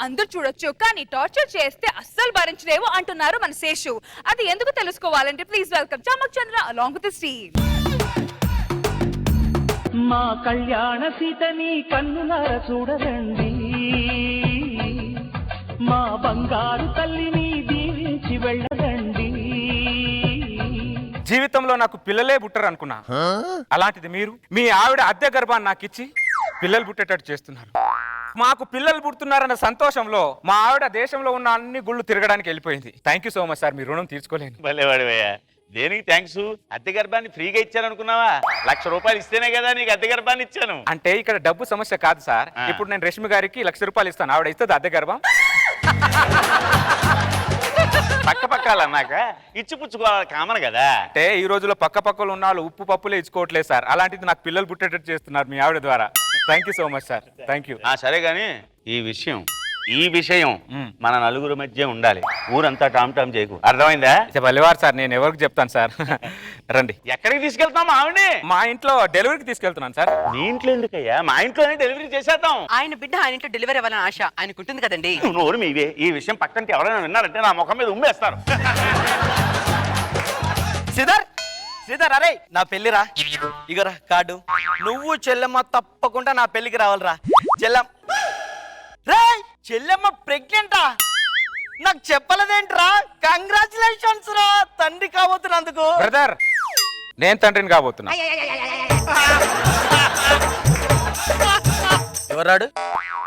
అందరూ చూడొచ్చు, కానీ టార్చర్ చేస్తే అస్సలు భరించలేవు అంటున్నారు మన శేషు. అది ఎందుకు తెలుసుకోవాలంటే please welcome Chammak Chandra along with the team. మా కళ్యాణ సీతని కన్నులార చూడరండి, మా బంగారు తల్లిని దీవించి వెళ్ళరండి. జీవితంలో నాకు పిల్లలే పుట్టరు అనుకున్నా, అలాంటిది మీరు మీ ఆవిడ అద్దె గర్భాన్ని నాకు ఇచ్చి పిల్లలు పుట్టేటట్టు చేస్తున్నారు. మాకు పిల్లలు పుడుతున్నారన్న సంతోషంలో మా ఆవిడ దేశంలో ఉన్న అన్ని గుళ్ళు తిరగడానికి వెళ్ళిపోయింది. Thank you so much sir, మీ రుణం తీర్చుకోలేను. భలేవాడివయ్యా, దేనికి థ్యాంక్స్? అద్దె గర్భాన్ని ఫ్రీగా ఇచ్చాను అనుకున్నావా? ₹1,00,000 ఇస్తేనే కదా నీకు అద్దె గర్భాన్ని ఇచ్చాను. అంటే ఇక్కడ డబ్బు సమస్య కాదు సార్. ఇప్పుడు నేను రష్మి గారికి ₹1,00,000 ఇస్తాను, ఆవిడ ఇస్తుంది అద్దె గర్భం. పక్క పక్కలు అన్నాక ఇచ్చి పుచ్చుకోవాలి కామన్ కదా. అంటే ఈ రోజుల్లో పక్క పక్కలు ఉన్న వాళ్ళు ఉప్పు పప్పులే ఇచ్చుకోవట్లేదు సార్, అలాంటిది నాకు పిల్లలు పుట్టేటట్టు చేస్తున్నారు మీ ఆవిడ ద్వారా. Thank you so much sir, thank you. సరే గాని ఈ విషయం మన నలుగురు మధ్య ఉండాలి, ఊరంతా టామ్ టామ్ చేయకు, అర్థమైందా? బలివారు సార్, నేను ఎవరికి చెప్తాను సార్. రండి. ఎక్కడికి తీసుకెళ్తాం ఆవిడని? మా ఇంట్లో డెలివరీకి తీసుకెళ్తున్నాను సార్. మీ ఇంట్లో ఎందుకయ్యా, మా ఇంట్లోనే డెలివరీ చేసేద్దాం. ఆయన బిడ్డ ఆయన ఇంట్లో డెలివరీ అవ్వాలని ఆశ ఆయనకు ఉంటుంది కదండి. నోరు మీవే, ఈ విషయం పక్కంటే ఎవరైనా విన్నారంటే నా ముఖం మీద ఉమ్మేస్తారు. శ్రీధర్ అరే నా పెళ్లిరా, ఇగరా కార్డు. నువ్వు చెల్లెమ్మ తప్పకుండా నా పెళ్లికి రావాలిరా. చెల్లెమ్మ ప్రెగ్నెంటా? నాకు చెప్పలేదేంట్రా? కంగ్రాచులేషన్స్ రా, తండ్రి కాబోతున్నందుకు. బ్రదర్, నేను తండ్రిని కాబోతున్నా. ఎవరాడు?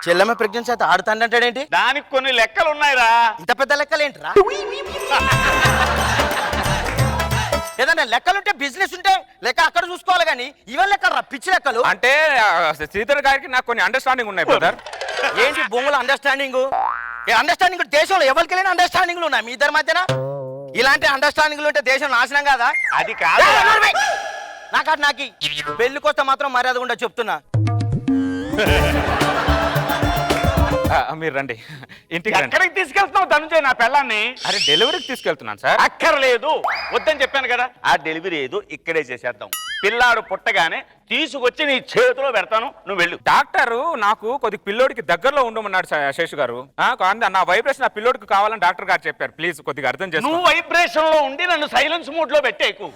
చెల్లెమ్మ ప్రెగ్నెన్సీ అయితే ఆడు తండ్రి అంటాడేంటి? దానికి కొన్ని లెక్కలు ఉన్నాయిరా. ఇంత పెద్ద లెక్కలేంట్రా? ఏదన్నా లెక్కలుంటే బిజినెస్ ఉంటే లెక్క అక్కడ చూసుకోవాలి, కానీ ఇవన్న లెక్కలు పిచ్చి లెక్కలు. అంటే శ్రీధర్ గారికి నాకు కొన్ని అండర్స్టాండింగ్ ఉన్నాయి బ్రదర్. ఏంటి భూముల అండర్స్టాండింగ్? అండర్స్టాండింగ్ దేశంలో ఎవరికి లేని అండర్స్టాండింగ్లు ఉన్నాయి మీ ఇద్దరి మధ్యన. ఇలాంటి అండర్స్టాండింగ్లు ఉంటే దేశం నాశనం కాదా? అది కాదు, నాకు పెళ్లి కోసం మాత్రం మర్యాద కూడా చెప్తున్నా. మీరు రండి, ఇంటికి రండి. ఎక్కడికి తీసుకెళ్తున్నావు ధనుంజయ్ నా పెళ్ళాన్ని? అరే డెలివరీకి తీసుకెళ్తున్నాను సార్. అక్కర్లేదు, వద్దని చెప్పాను కదా. ఆ డెలివరీ ఏదో ఇక్కడే చేసేద్దాం. పిల్లాడు పుట్టగానే తీసుకొచ్చి నీ చేతిలో పెడతాను, నువ్వు వెళ్ళు. డాక్టర్ నాకు కొద్దిగా పిల్లోడికి దగ్గరలో ఉండమన్నాడు శేషు గారు. నా వైబ్రేషన్ ఆ పిల్లోడికి కావాలని డాక్టర్ గారు చెప్పారు. ప్లీజ్ కొద్దిగా అర్థం చేసుకో. నువ్వు వైబ్రేషన్ లో ఉండి నన్ను సైలెన్స్ మోడ్ లో పెట్టేకు.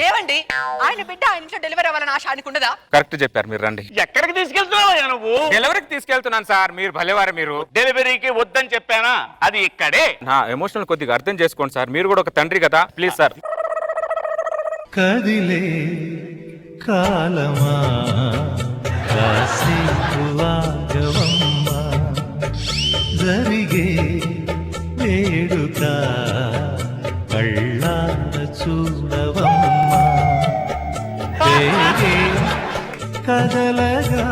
ఏమండి, ఆయన బిడ్డ ఆయన ఇంట్లో డెలివరీ అవ్వాలని ఆశ ఆయనకు ఉండదా? కరెక్ట్ చెప్పారు, మీరు రండి. ఎక్కడికి తీసుకెళ్తున్నావు నువ్వు? డెలివరీకి తీసుకెళ్తున్నాను సార్. మీరు భలేవారు. మీరు డెలివరీకి వద్దని చెప్పానా? అది ఇక్కడే. నా ఎమోషనల్ కొద్దిగా అర్థం చేసుకోండి సార్, మీరు కూడా ఒక తండ్రి కదా. Please sir. కదిలే కాలమా కాసేపు ఆగవమ్మా, జరిగే వేడుక కళ్ళార చూడవమ్మా, వేగే కదలగా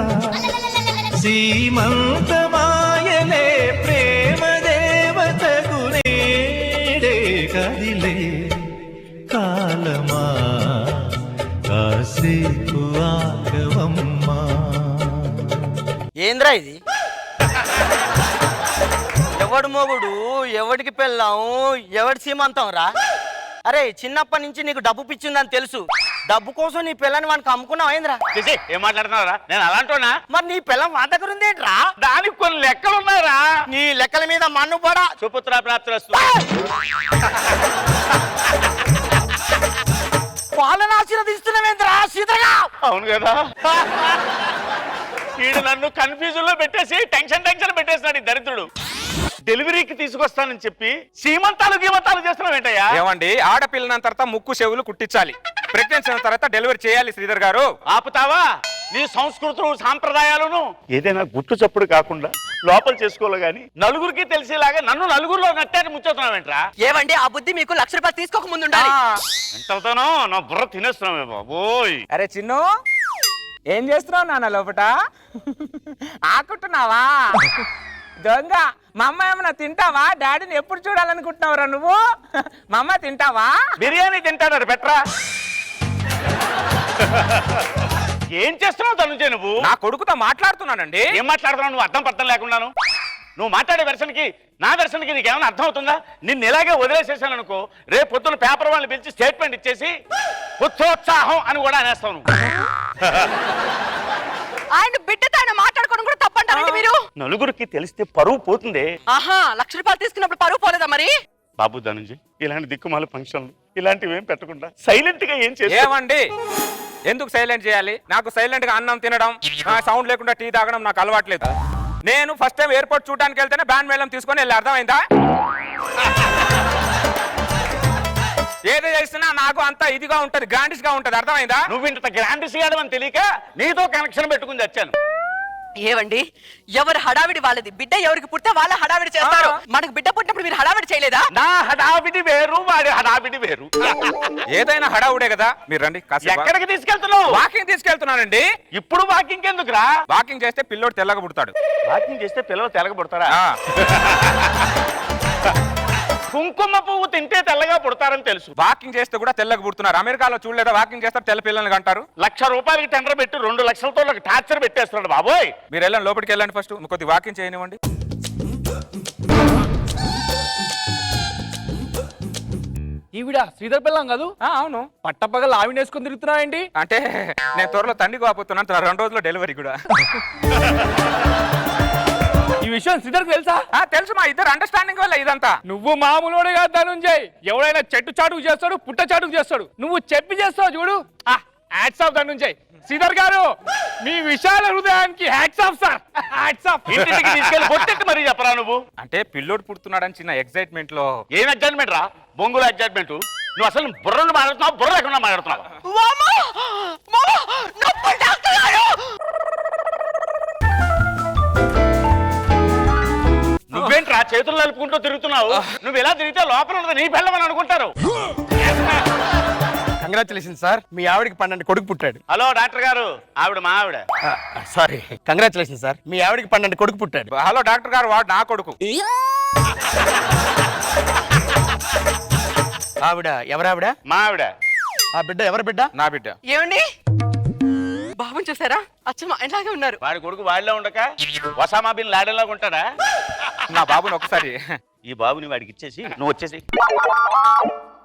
సీమంతమాయలే ప్రేమ దేవతకు నేడే. కదిలే కాలమా కాసేపు ఆగవమ్మా. ఏంద్రా ఇది? ఎవడు మొగుడు, ఎవడికి పెళ్ళాం, ఎవడి సీమంతం రా? అరే చిన్నప్పటి నుంచి నీకు డబ్బు పిచ్చిందని తెలుసు, డబ్బు కోసం నీ పిల్లని వానికి అమ్ముకున్నావు ఏంద్రా? ఏం మాట్లాడుతున్నారా? నేను అలాంటోనా? మరి నీ పిల్లం మా దగ్గర ఉందేంట్రా? దానికి కొన్ని లెక్కలు ఉన్నారా? నీ లెక్కల మీద మన్ను పడా. సుపుత్ర ప్రాప్తిరస్తు. పాలన ఆశీర్వదిస్తున్నావేంద్రా సీతగా? అవును కదా, వీడు నన్ను కన్ఫ్యూజన్ లో పెట్టేసి టెన్షన్ పెట్టేసినాడు ఈ దరిద్రుడు. డెలివరీకి తీసుకొస్తానని చెప్పి సీమంతాలు గీమంతాలు చేస్తున్నావు ఏంటయ్యా? ఏమండి, ఆడపిల్లన తర్వాత ముక్కు చెవులు కుట్టించాలి, ప్రెగ్నెన్సీ అయిన తర్వాత డెలివరీ చేయాలి. శ్రీధర్ గారు ఆపుతావా? నీ సంస్కృతులు సాంప్రదాయాలను ఏదైనా గుట్టు చప్పుడు కాకుండా లోపల చేసుకోవాలి గాని నలుగురికి తెలిసేలాగా నన్ను నలుగురిలో నట్టాన్ని ముచ్చుతున్నావేంట్రా? ఏమండి, ఆ బుద్ధి మీకు ₹1,00,000 తీసుకోక ముందు ఉండాలి. ఎంతవుతానో నా బుర్ర తినేస్తున్నావే బాబోయ్. అరే చిన్ను, ఏం చేస్తున్నావు నాన్న లోపట? ఆకుంటున్నావా దొంగ? మా అమ్మ ఏమన్నా తింటావా? డాడీని ఎప్పుడు చూడాలనుకుంటున్నావురా నువ్వు? మా అమ్మ తింటావా? బిర్యానీ తింటాడు పెట్రా. ఏం చేస్తున్నావు ధనుంజయ్ నువ్వు? నా కొడుకుతో మాట్లాడుతున్నానండి. ఏం మాట్లాడుతున్నావు నువ్వు? అర్థం పర్థం లేకున్నాను. నువ్వు మాట్లాడే వెర్షన్కి నా వెర్షన్కి నీకేమైనా అర్థం అవుతుందా? నిన్ను ఇలాగే వదిలేసేసాను అనుకో, రేపు పొద్దున పేపర్ వాళ్ళని పిలిచి స్టేట్మెంట్ ఇచ్చేసి ఉత్సోత్సాహం అని కూడా అనేస్తావు. ఆయన బిడ్డతో ఆయన మాట్లాడుకోవడం కూడా తప్పంటారండి మీరు? నలుగురికి తెలిస్తే పరువు పోతుంది. ఆహా, 1,00,000 రూపాయలు తీసుకున్నప్పుడు పరువు పోలేదా మరి? బాబు ధనుంజయ్, ఇలాంటి దిక్కుమాల ఫంక్షన్లు ఇలాంటివి ఏం పెట్టకుండా సైలెంట్ గా ఏం చేస్తా. ఏమండి ఎందుకు సైలెంట్ చేయాలి? నాకు సైలెంట్ గా అన్నం తినడం, సౌండ్ లేకుండా టీ తాగడం నాకు అలవాట్లేదు. నేను ఫస్ట్ టైం ఎయిర్పోర్ట్ చూడడానికి వెళ్తేనే బ్యాండ్ మేళం తీసుకొని వెళ్ళి, అర్థమైందా? ఏది చేసినా నాకు అంత ఇదిగా ఉంటది, గ్రాండిష్ గా ఉంటది, అర్థమైందా? నువ్వు ఇంత గ్రాండ్ చేయడం అని తెలియక నీతో కనెక్షన్ పెట్టుకుని వచ్చాను. ఏవండి, ఎవరు హడావిడి వాళ్ళది. బిడ్డ ఎవరికి పుడితే వాళ్ళ హడావిడి చేస్తారు. మనకు బిడ్డ పుట్టినప్పుడు మీరు హడావిడి చేయలేదా? నా హడావిడి వేరు, వాడి హడావిడి వేరు. ఏదైనా హడావుడే కదా. మీరు రండి. ఎక్కడికి తీసుకెళ్తున్నావు? వాకింగ్ తీసుకెళ్తున్నానండి. ఇప్పుడు వాకింగ్ ఎందుకురా? వాకింగ్ చేస్తే పిల్లోడు తెల్లగా పుడతాడు. వాకింగ్ చేస్తే పిల్లలు తెల్లగబడతారా? ఆ. కుంకుమ పువ్వు తింటే తెల్లగా పుడతారని తెలుసు. వాకింగ్ చేస్తే కూడా తెల్లగా పుడుతున్నారు. అమెరికాలో చూడలేదా? వాకింగ్ చేస్తారు, తెల్ల పిల్లల్ని అంటారు. 1,00,000 రూపాయలకి టెండర్ పెట్టి 2 లక్షలతో నాకు టార్చర్ పెట్టేస్తున్నాడు బాబోయ్. మీరు వెళ్ళండి, లోపలికి వెళ్ళండి. ఫస్ట్ కొద్ది వాకింగ్ చేయనివ్వండి. ఈవిడ శ్రీధర్ పిల్లం కాదు? అవును. పట్టపగలు ఆవిడ వేసుకొని తిరుగుతున్నాయండి. అంటే నేను త్వరలో తండ్రికి పోతున్నాను, 2 రోజుల్లో డెలివరీ కూడా. ఈ విషయం శ్రీధర్కి తెలుసా? తెలుసు, మా ఇద్దరు అండర్స్టాండింగ్ వల్ల ఇదంతా. నువ్వు మామూలుడే కాదు ధనుంజయ్. ఎవడైనా చెట్టు చాటుకు చేస్తాడు, పుట్ట చాటుకు చేస్తాడు. నువ్వు చెప్పి చేస్తావు చూడు. Hats off Dhananjay. శ్రీధర్ గారు, మీ విశాల హృదయానికి hats off sir. Hats off. ఇంటికి తీసుకెళ్ళి కొట్టెట్టి మరీ చెప్పరా నువ్వు? అంటే పిల్లోడు పుడుతున్నాడని చిన్న ఎక్సైట్మెంట్ లో. ఏం ఎగ్జైట్మెంట్ రా? బొంగుల ఎగ్జైట్మెంట్. నువ్వు అసలు బుర్రను మాట్లాడుతున్నావు, బుర్ర లేకుండా మాట్లాడుతున్నావు. వామ్మో! మామ! నొప్పి డాక్టర్ గారు! నువ్వేంట్రా చేతులు నలుపుకుంటూ తిరుగుతున్నావు? నువ్వు ఇలా తిరిగితే లోపల ఉన్నది నీ పెళ్ళమని అనుకుంటారు. కంగ్రాచులేషన్ సార్, మీ ఆవిడకి 12 కొడుకు పుట్టాడు. హలో డాక్టర్ గారు, ఆవిడ మా ఆవిడ. సారీ, కంగ్రాచులేషన్ సార్, మీ ఆవిడకి 12 కొడుకు పుట్టాడు. హలో డాక్టర్ గారు, వాడు నా కొడుకు. ఆవిడ ఎవరావిడ? మా ఆవిడ. ఆ బిడ్డ ఎవరి బిడ్డ? నా బిడ్డ. ఏమండి, బాబుని చూసారా? అచ్చం ఆయనలాగే ఉన్నారు. వాడి కొడుకు వాళ్ళలో ఉండక ఒసామా బిన్ లాడెన్ లాగా ఉంటాడా? నా బాబుని ఒకసారి. ఈ బాబుని వాడికి ఇచ్చేసి నువ్వు వచ్చేసి.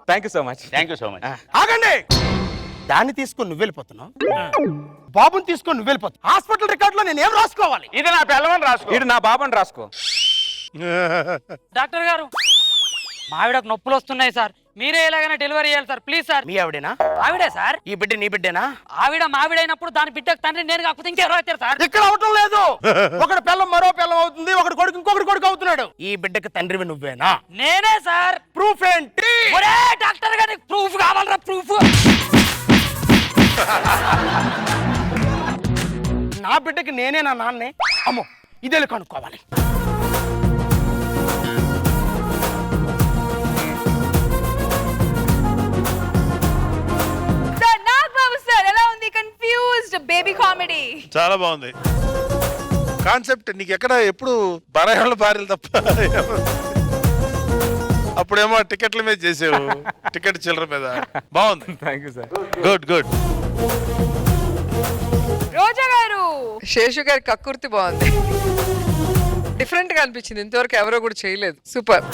Thank you so much. Thank you so much. ఆగండి. దాన్ని తీసుకొని నువ్వు వెళ్ళిపోతున్నావు, బాబుని తీసుకొని నువ్వు వెళ్ళిపోతావు. హాస్పిటల్ రికార్డులో నేను ఏం రాసుకోవాలి? ఇది నా పిల్లవని రాసుకో. ఇది నా బాబుని రాసుకో. డాక్టర్ గారు, మా ఆవిడకు నొప్పులు వస్తున్నాయి సార్. మీరే ఎలాగైనా డెలివరీ చేయాలి సార్, ప్లీజ్ సార్. మీ ఆవిడేనా? ఆవిడే సార్. ఈ బిడ్డ నీ బిడ్డేనా? ఆవిడ మావిడైనప్పుడు దాని బిడ్డకు తండ్రి నేను కాకపోతే ఇంకెవరో అవుతారు సార్. ఇక్కడ అవటం లేదు. ఒకటి పిల్లం మరో పిల్లం అవుతుంది, ఒకటి కొడుకు ఇంకొకటి కొడుకు అవుతున్నాడు. ఈ బిడ్డకి తండ్రివి నువ్వేనా? నేనే సార్. ప్రూఫ్ ఏంటి? ఒరే డాక్టర్ గారికి ప్రూఫ్ కావాలరా, ప్రూఫ్. నా బిడ్డకి నేనే నా నాన్నే? అమ్మో, ఇదే కనుక్కోవాలి. బేబీ కామెడీ చాలా బాగుంది కాన్సెప్ట్. నీకు ఎక్కడ ఎప్పుడు బరాయిల భార్యలు తప్ప అప్పుడేమో టికెట్ల మీద చేసావు, టికెట్ చిల్లర మీద. బాగుంది. Thank you sir. Good good. Roja garu, Seshu గారి కక్కుర్తి బాగుంది, డిఫరెంట్ గా అనిపించింది. ఇంతవరకు ఎవరో కూడా చేయలేదు. సూపర్.